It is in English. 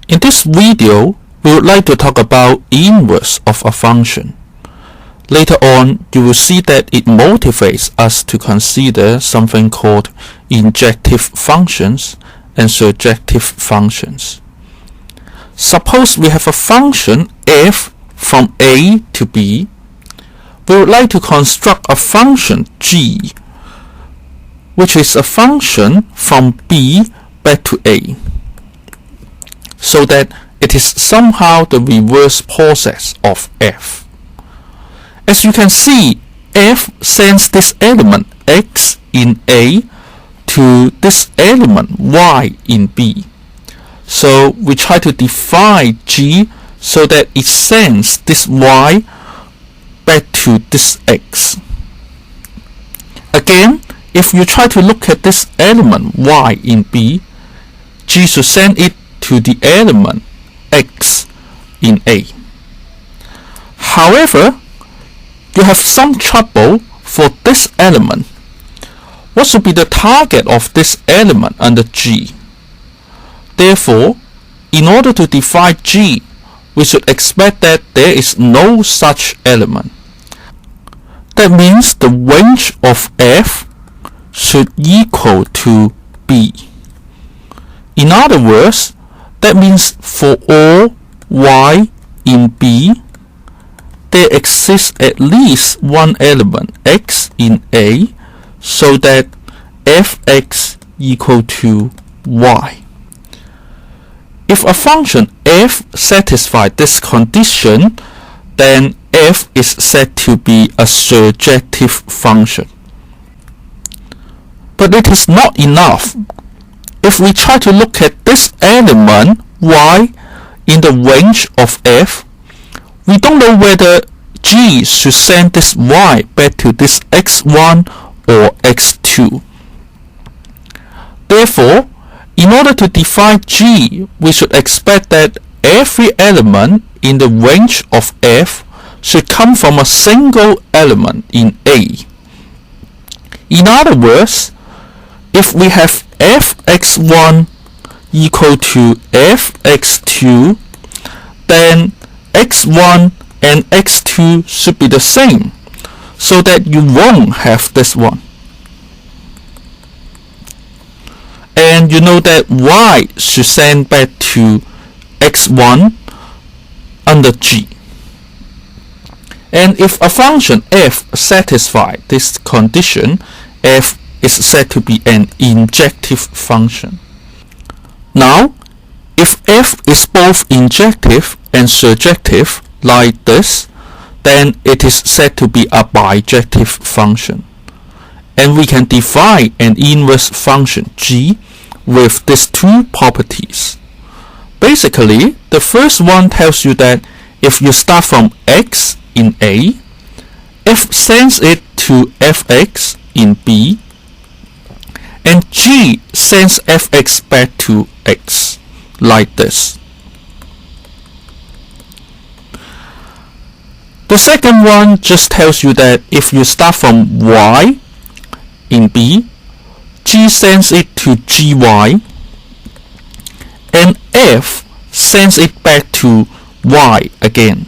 In this video, we would like to talk about inverse of a function. Later on, you will see that it motivates us to consider something called injective functions and surjective functions. Suppose we have a function f from a to b. We would like to construct a function g, which is a function from b back to a, so that it is somehow the reverse process of f. As you can see, f sends this element x in a to this element y in b. So we try to define g so that it sends this y back to this x. Again, if you try to look at this element y in b, g should send it to the element x in a. However, you have some trouble for this element. What should be the target of this element under g? Therefore, in order to define g, we should expect that there is no such element. That means the range of f should equal to b. In other words, that means for all y in b, there exists at least one element x in a, so that fx equal to y. If a function f satisfies this condition, then f is said to be a surjective function. But it is not enough. If we try to look at this element y in the range of f, we don't know whether g should send this y back to this x1 or x2. Therefore, in order to define g, we should expect that every element in the range of f should come from a single element in a. In other words, if we have fx1 equal to fx2, then x1 and x2 should be the same, so that you won't have this one. And you know that y should send back to x1 under g. And if a function f satisfies this condition, f is said to be an injective function. Now, if f is both injective and surjective like this, then it is said to be a bijective function. And we can define an inverse function g with these two properties. Basically, the first one tells you that if you start from x in a, f sends it to fx in b, and g sends fx back to x, like this. The second one just tells you that if you start from y in b, g sends it to gy, and f sends it back to y again.